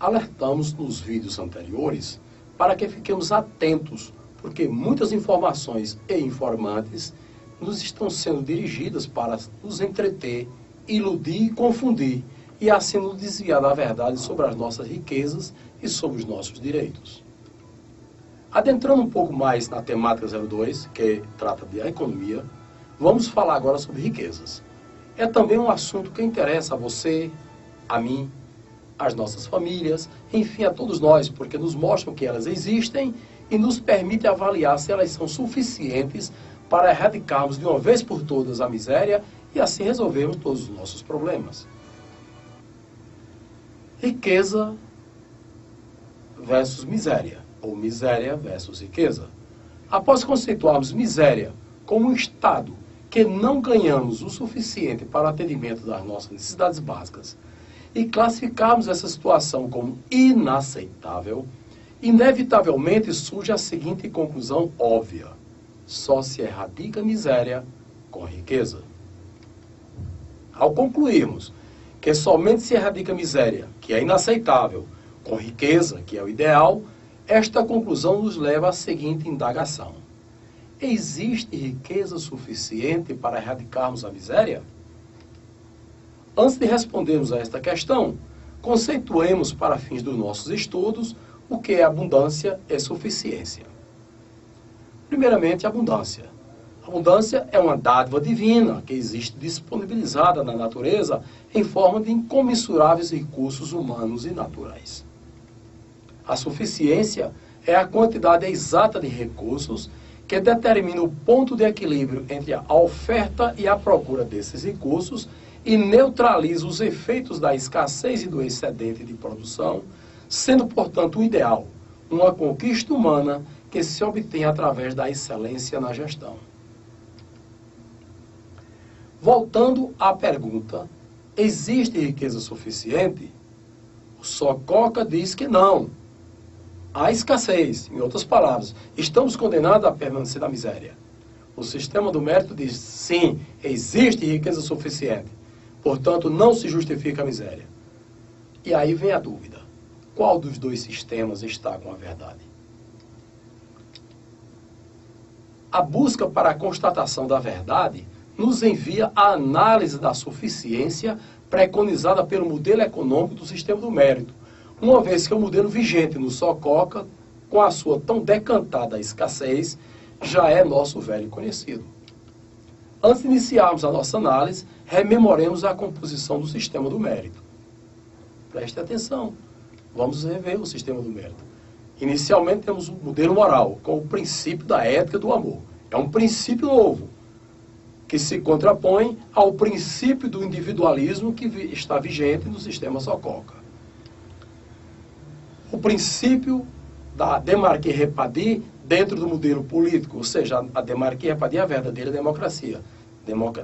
alertamos nos vídeos anteriores para que fiquemos atentos, porque muitas informações e informantes nos estão sendo dirigidas para nos entreter, iludir e confundir, e assim nos desviar da verdade sobre as nossas riquezas e sobre os nossos direitos. Adentrando um pouco mais na temática 02, que trata de economia, vamos falar agora sobre riquezas. É também um assunto que interessa a você, a mim, às nossas famílias, enfim, a todos nós, porque nos mostram que elas existem e nos permite avaliar se elas são suficientes para erradicarmos de uma vez por todas a miséria e assim resolvermos todos os nossos problemas. Riqueza versus miséria, ou miséria versus riqueza. Após conceituarmos miséria como um estado que não ganhamos o suficiente para o atendimento das nossas necessidades básicas e classificarmos essa situação como inaceitável, inevitavelmente surge a seguinte conclusão óbvia: só se erradica a miséria com riqueza. Ao concluirmos que somente se erradica a miséria, que é inaceitável, com riqueza, que é o ideal, esta conclusão nos leva à seguinte indagação: existe riqueza suficiente para erradicarmos a miséria? Antes de respondermos a esta questão, conceituemos para fins dos nossos estudos o que é abundância e suficiência. Primeiramente, abundância. Abundância é uma dádiva divina que existe disponibilizada na natureza em forma de incomensuráveis recursos humanos e naturais. A suficiência é a quantidade exata de recursos que determina o ponto de equilíbrio entre a oferta e a procura desses recursos e neutraliza os efeitos da escassez e do excedente de produção, sendo, portanto, o ideal, uma conquista humana que se obtém através da excelência na gestão. Voltando à pergunta, existe riqueza suficiente? O Sococa diz que não. Há escassez, em outras palavras, estamos condenados a permanecer na miséria. O sistema do mérito diz, sim, existe riqueza suficiente, portanto não se justifica a miséria. E aí vem a dúvida, qual dos dois sistemas está com a verdade? A busca para a constatação da verdade nos envia a análise da suficiência preconizada pelo modelo econômico do sistema do mérito, uma vez que o modelo vigente no Sococa, com a sua tão decantada escassez, já é nosso velho conhecido. Antes de iniciarmos a nossa análise, rememoremos a composição do sistema do mérito. Preste atenção, vamos rever o sistema do mérito. Inicialmente temos o modelo moral, com o princípio da ética do amor. É um princípio novo, que se contrapõe ao princípio do individualismo que está vigente no sistema Sococa. O princípio da Demarquie-Repadie dentro do modelo político, ou seja, a Demarquie-Repadie é a verdadeira democracia.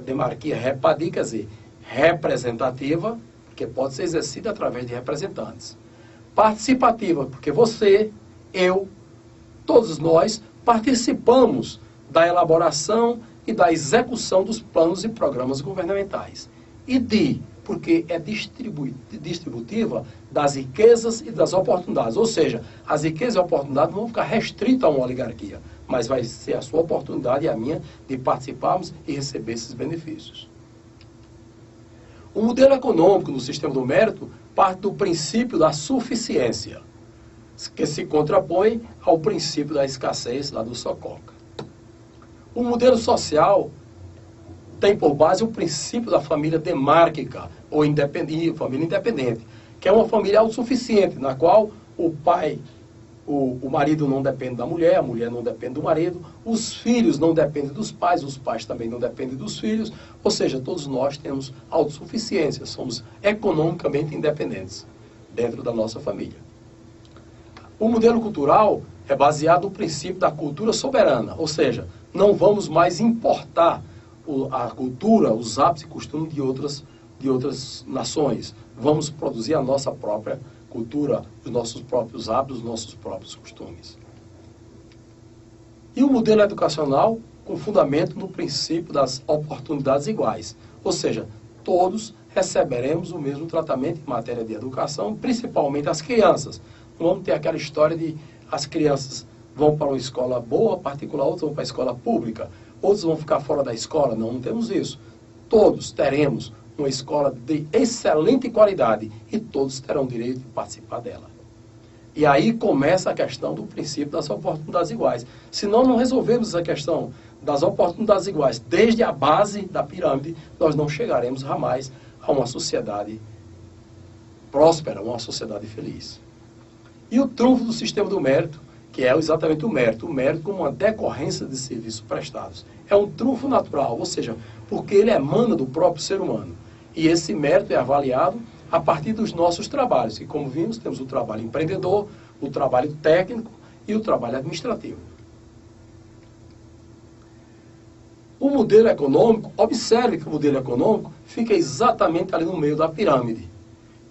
Demarquie-Repadie quer dizer representativa, que pode ser exercida através de representantes. Participativa, porque você, eu, todos nós participamos da elaboração e da execução dos planos e programas governamentais. E porque é distributiva das riquezas e das oportunidades. Ou seja, as riquezas e oportunidades não vão ficar restritas a uma oligarquia, mas vai ser a sua oportunidade e a minha de participarmos e receber esses benefícios. O modelo econômico no sistema do mérito parte do princípio da suficiência, que se contrapõe ao princípio da escassez lá do Sococa. O modelo social tem por base o princípio da família demárquica, ou família independente, que é uma família autossuficiente, na qual o pai, o marido não depende da mulher, a mulher não depende do marido, os filhos não dependem dos pais, os pais também não dependem dos filhos, ou seja, todos nós temos autossuficiência, somos economicamente independentes dentro da nossa família. O modelo cultural é baseado no princípio da cultura soberana, ou seja, não vamos mais importar a cultura, os hábitos e costumes de outras nações. Vamos produzir a nossa própria cultura, os nossos próprios hábitos, os nossos próprios costumes. E o modelo educacional com fundamento no princípio das oportunidades iguais. Ou seja, todos receberemos o mesmo tratamento em matéria de educação, principalmente as crianças. Não vamos ter aquela história de as crianças vão para uma escola boa, particular, outros vão para a escola pública, outros vão ficar fora da escola. Não, não temos isso. Todos teremos uma escola de excelente qualidade e todos terão direito de participar dela. E aí começa a questão do princípio das oportunidades iguais. Se nós não resolvermos essa questão das oportunidades iguais desde a base da pirâmide, nós não chegaremos jamais a uma sociedade próspera, uma sociedade feliz. E o trunfo do sistema do mérito, que é exatamente o mérito como uma decorrência de serviços prestados. É um trunfo natural, ou seja, porque ele emana do próprio ser humano. E esse mérito é avaliado a partir dos nossos trabalhos, que como vimos, temos o trabalho empreendedor, o trabalho técnico e o trabalho administrativo. O modelo econômico, observe que o modelo econômico fica exatamente ali no meio da pirâmide.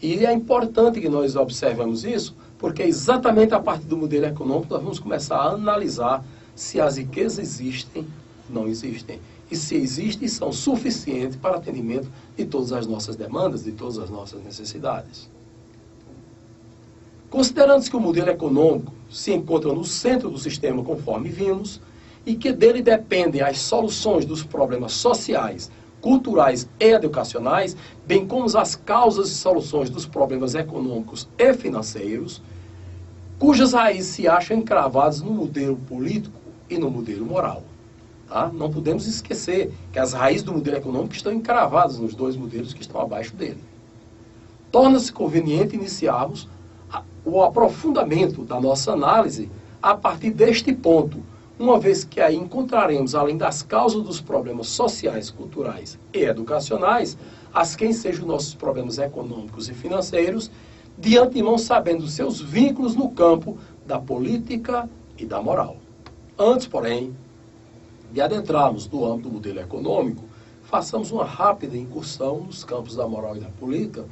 E é importante que nós observemos isso, porque exatamente a partir do modelo econômico nós vamos começar a analisar se as riquezas existem ou não existem. E se existem, são suficientes para atendimento de todas as nossas demandas, de todas as nossas necessidades. Considerando-se que o modelo econômico se encontra no centro do sistema, conforme vimos, e que dele dependem as soluções dos problemas sociais, culturais e educacionais, bem como as causas e soluções dos problemas econômicos e financeiros, cujas raízes se acham encravadas no modelo político e no modelo moral. Tá? Não podemos esquecer que as raízes do modelo econômico estão encravadas nos dois modelos que estão abaixo dele. Torna-se conveniente iniciarmos o aprofundamento da nossa análise a partir deste ponto, uma vez que aí encontraremos, além das causas dos problemas sociais, culturais e educacionais, as quem sejam nossos problemas econômicos e financeiros, de antemão sabendo seus vínculos no campo da política e da moral. Antes, porém, de adentrarmos no âmbito do modelo econômico, façamos uma rápida incursão nos campos da moral e da política,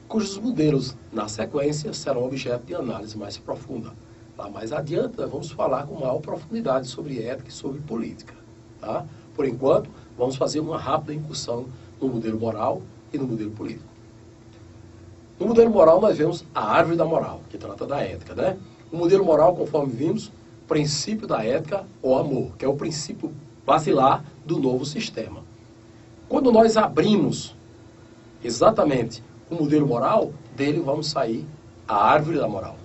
cujos modelos, na sequência, serão objeto de análise mais profunda. Lá mais adiante, nós vamos falar com maior profundidade sobre ética e sobre política. Tá? Por enquanto, vamos fazer uma rápida incursão no modelo moral e no modelo político. No modelo moral, nós vemos a árvore da moral, que trata da ética. Né? O modelo moral, conforme vimos, o princípio da ética, o amor, que é o princípio basilar do novo sistema. Quando nós abrimos exatamente o modelo moral, dele vamos sair a árvore da moral.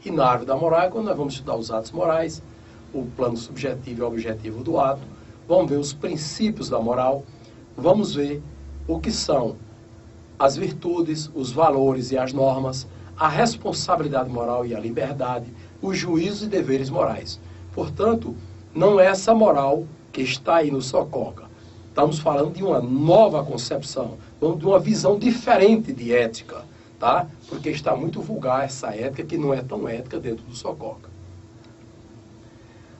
E na árvore da moral é quando nós vamos estudar os atos morais, o plano subjetivo e objetivo do ato, vamos ver os princípios da moral, vamos ver o que são as virtudes, os valores e as normas, a responsabilidade moral e a liberdade, os juízos e deveres morais. Portanto, não é essa moral que está aí no Sococa. Estamos falando de uma nova concepção, de uma visão diferente de ética, tá? Porque está muito vulgar essa ética que não é tão ética dentro do Sococa.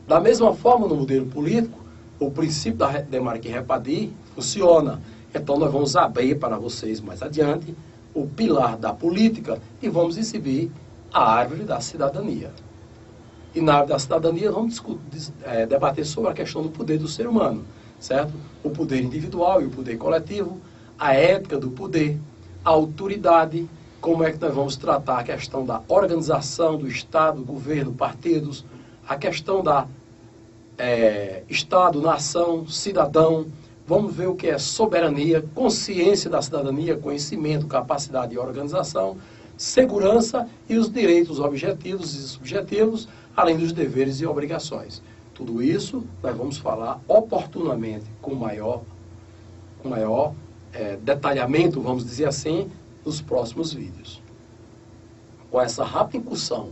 Da mesma forma, no modelo político, o princípio da Demarque Repadi funciona. Então, nós vamos abrir para vocês mais adiante o pilar da política e vamos exibir a árvore da cidadania. E na árvore da cidadania vamos debater sobre a questão do poder do ser humano, certo? O poder individual e o poder coletivo, a ética do poder, a autoridade, como é que nós vamos tratar a questão da organização do Estado, governo, partidos, a questão da Estado, nação, cidadão. Vamos ver o que é soberania, consciência da cidadania, conhecimento, capacidade e organização, segurança e os direitos objetivos e subjetivos, além dos deveres e obrigações. Tudo isso nós vamos falar oportunamente, com maior detalhamento, vamos dizer assim, nos próximos vídeos. Com essa rápida incursão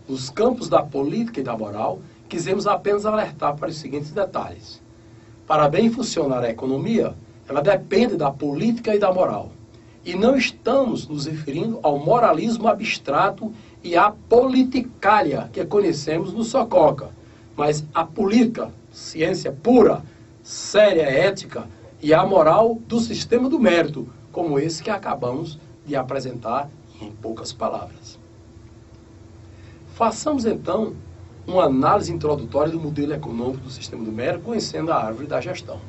nos campos da política e da moral, quisemos apenas alertar para os seguintes detalhes. Para bem funcionar a economia, ela depende da política e da moral. E não estamos nos referindo ao moralismo abstrato e à politicária que conhecemos no Sococa, mas a política, ciência pura, séria, ética, e a moral do sistema do mérito, como esse que acabamos de apresentar em poucas palavras. Façamos então uma análise introdutória do modelo econômico do sistema do mérito, conhecendo a árvore da gestão.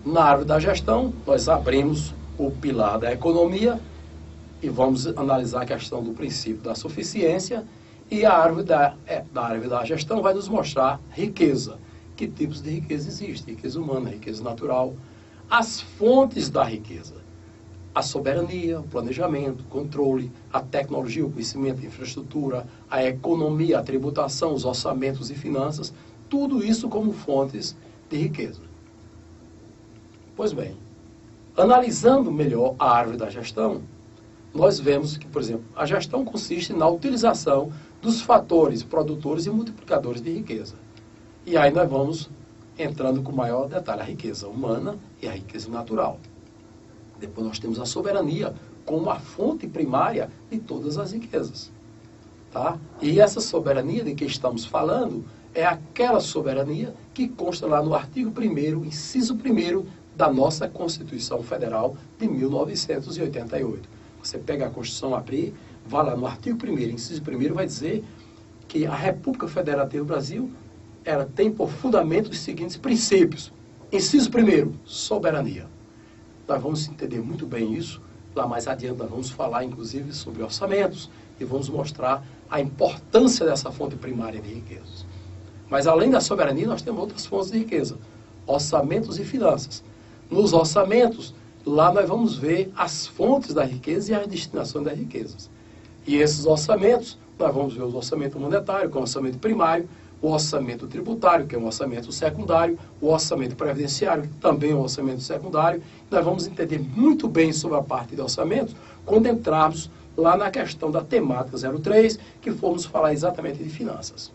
Na árvore da gestão, nós abrimos o pilar da economia e vamos analisar a questão do princípio da suficiência, e a árvore da gestão vai nos mostrar riqueza. Que tipos de riqueza existem? Riqueza humana, riqueza natural, as fontes da riqueza, a soberania, o planejamento, o controle, a tecnologia, o conhecimento, a infraestrutura, a economia, a tributação, os orçamentos e finanças, tudo isso como fontes de riqueza. Pois bem, analisando melhor a árvore da gestão, nós vemos que, por exemplo, a gestão consiste na utilização dos fatores produtores e multiplicadores de riqueza. E aí nós vamos entrando com maior detalhe a riqueza humana e a riqueza natural. Depois nós temos a soberania como a fonte primária de todas as riquezas. Tá? E essa soberania de que estamos falando é aquela soberania que consta lá no artigo 1º, inciso 1º da nossa Constituição Federal de 1988. Você pega a Constituição, abrir, vai lá no artigo 1º, inciso 1º, vai dizer que a República Federativa do Brasil, ela tem por fundamento os seguintes princípios. Inciso 1º, soberania. Nós vamos entender muito bem isso. Lá mais adiante nós vamos falar, inclusive, sobre orçamentos e vamos mostrar a importância dessa fonte primária de riquezas. Mas, além da soberania, nós temos outras fontes de riqueza. Orçamentos e finanças. Nos orçamentos, lá nós vamos ver as fontes da riqueza e as destinações das riquezas. E esses orçamentos, nós vamos ver o orçamento monetário, que é o orçamento primário, o orçamento tributário, que é um orçamento secundário, o orçamento previdenciário, que também é um orçamento secundário. Nós vamos entender muito bem sobre a parte de orçamentos quando entrarmos lá na questão da temática 03, que formos falar exatamente de finanças.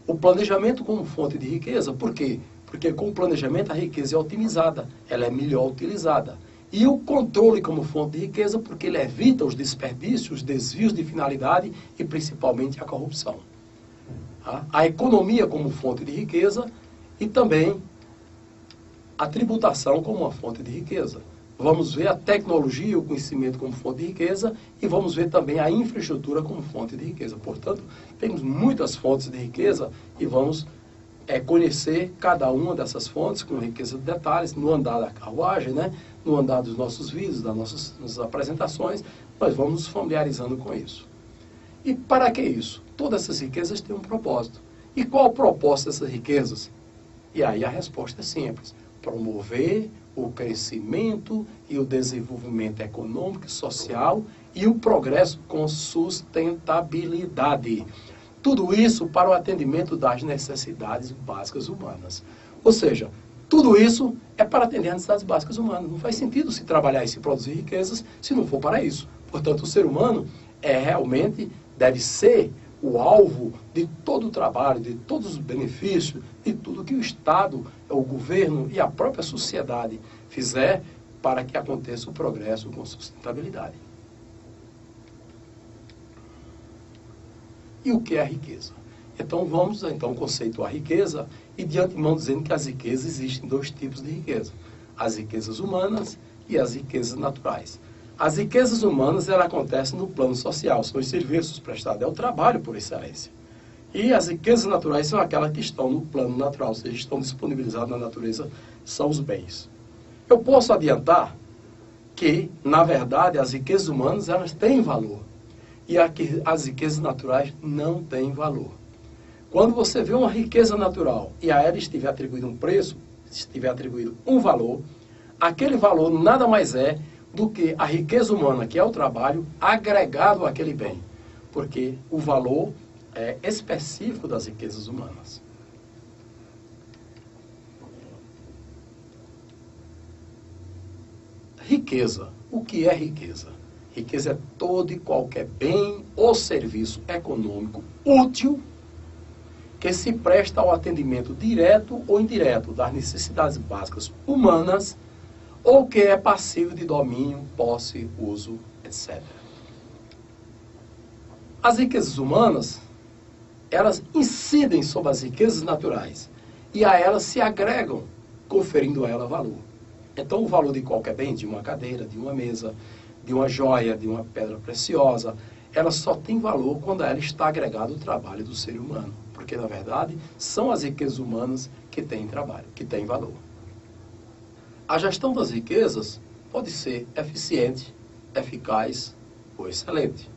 O planejamento como fonte de riqueza, por quê? Porque com o planejamento a riqueza é otimizada, ela é melhor utilizada. E o controle como fonte de riqueza, porque ele evita os desperdícios, os desvios de finalidade e principalmente a corrupção. A economia como fonte de riqueza e também a tributação como uma fonte de riqueza. Vamos ver a tecnologia e o conhecimento como fonte de riqueza e vamos ver também a infraestrutura como fonte de riqueza. Portanto, temos muitas fontes de riqueza e vamos conhecer cada uma dessas fontes com riqueza de detalhes no andar da carruagem, né? No andar dos nossos vídeos, das nossas apresentações, nós vamos nos familiarizando com isso. E para que isso? Todas essas riquezas têm um propósito. E qual o propósito dessas riquezas? E aí a resposta é simples. Promover o crescimento e o desenvolvimento econômico e social e o progresso com sustentabilidade. Tudo isso para o atendimento das necessidades básicas humanas. Ou seja, tudo isso é para atender às necessidades básicas humanas. Não faz sentido se trabalhar e se produzir riquezas se não for para isso. Portanto, o ser humano realmente deve ser o alvo de todo o trabalho, de todos os benefícios, de tudo que o Estado, o governo e a própria sociedade fizer para que aconteça o progresso com sustentabilidade. E o que é a riqueza? Então vamos conceituar a riqueza e de antemão dizendo que as riquezas existem dois tipos de riqueza. As riquezas humanas e as riquezas naturais. As riquezas humanas, elas acontecem no plano social, são os serviços prestados, é o trabalho por excelência. E as riquezas naturais são aquelas que estão no plano natural, ou seja, estão disponibilizadas na natureza, são os bens. Eu posso adiantar que, na verdade, as riquezas humanas, elas têm valor. E as riquezas naturais não têm valor. Quando você vê uma riqueza natural e a ela estiver atribuído um preço, estiver atribuído um valor, aquele valor nada mais é do que a riqueza humana, que é o trabalho, agregado àquele bem. Porque o valor é específico das riquezas humanas. Riqueza. O que é riqueza? Riqueza é todo e qualquer bem ou serviço econômico útil que se presta ao atendimento direto ou indireto das necessidades básicas humanas ou que é passivo de domínio, posse, uso, etc. As riquezas humanas, elas incidem sobre as riquezas naturais e a elas se agregam, conferindo a ela valor. Então, o valor de qualquer bem, de uma cadeira, de uma mesa, de uma joia, de uma pedra preciosa, ela só tem valor quando ela está agregada ao trabalho do ser humano. porque, na verdade, são as riquezas humanas que têm trabalho, que têm valor. A gestão das riquezas pode ser eficiente, eficaz ou excelente.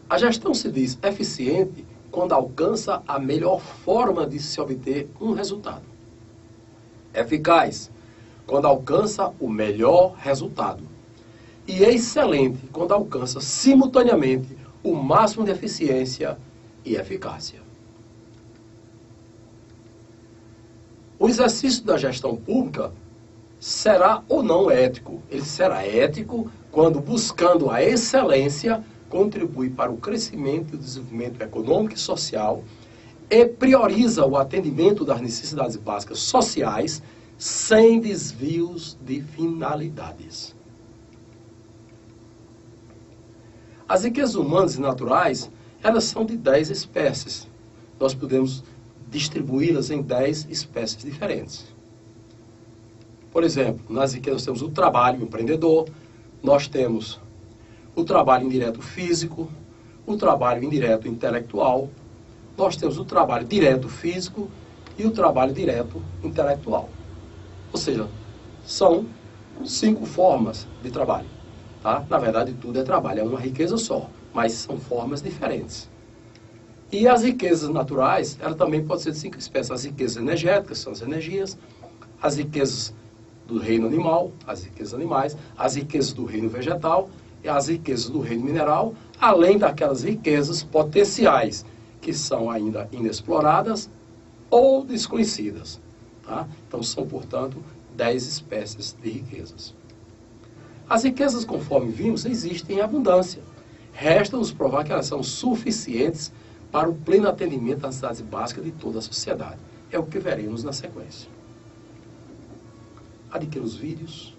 A gestão se diz eficiente quando alcança a melhor forma de se obter um resultado. Eficaz, quando alcança o melhor resultado. E excelente, quando alcança simultaneamente o máximo de eficiência e eficácia. O exercício da gestão pública será ou não ético. Ele será ético quando, buscando a excelência, contribui para o crescimento e o desenvolvimento econômico e social e prioriza o atendimento das necessidades básicas sociais sem desvios de finalidades. As riquezas humanas e naturais, elas são de 10 espécies. Nós podemos distribuí-las em 10 espécies diferentes. Por exemplo, nas riquezas temos o trabalho empreendedor, nós temos o trabalho indireto físico, o trabalho indireto intelectual, nós temos o trabalho direto físico e o trabalho direto intelectual. Ou seja, são 5 formas de trabalho. Tá? Na verdade, tudo é trabalho, é uma riqueza só, mas são formas diferentes. E as riquezas naturais, ela também pode ser de 5 espécies. As riquezas energéticas, são as energias, as riquezas do reino animal, as riquezas animais, as riquezas do reino vegetal e as riquezas do reino mineral, além daquelas riquezas potenciais que são ainda inexploradas ou desconhecidas. Tá? Então, são, portanto, 10 espécies de riquezas. As riquezas, conforme vimos, existem em abundância. Resta-nos provar que elas são suficientes para o pleno atendimento das necessidades básicas de toda a sociedade. É o que veremos na sequência. Adquira os vídeos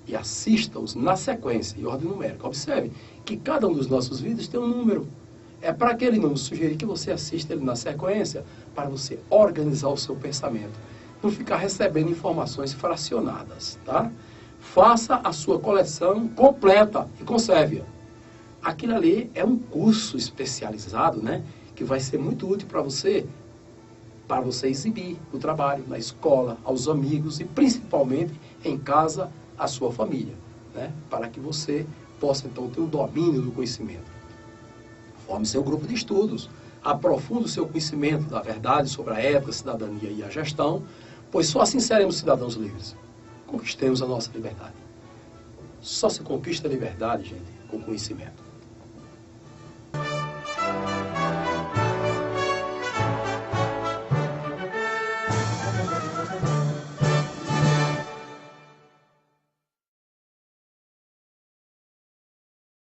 e assista-os na sequência, em ordem numérica. Observe que cada um dos nossos vídeos tem um número. É para aquele número sugerir que você assista ele na sequência, para você organizar o seu pensamento. Não ficar recebendo informações fracionadas, tá? Faça a sua coleção completa e conserve-a. Aquilo ali é um curso especializado, né? Que vai ser muito útil para você exibir no trabalho, na escola, aos amigos e principalmente em casa, à sua família, né? Para que você possa então ter um domínio do conhecimento. Forme seu grupo de estudos, aprofunde o seu conhecimento da verdade sobre a ética, a cidadania e a gestão, pois só assim seremos cidadãos livres. Conquistemos a nossa liberdade. Só se conquista a liberdade, gente, com conhecimento.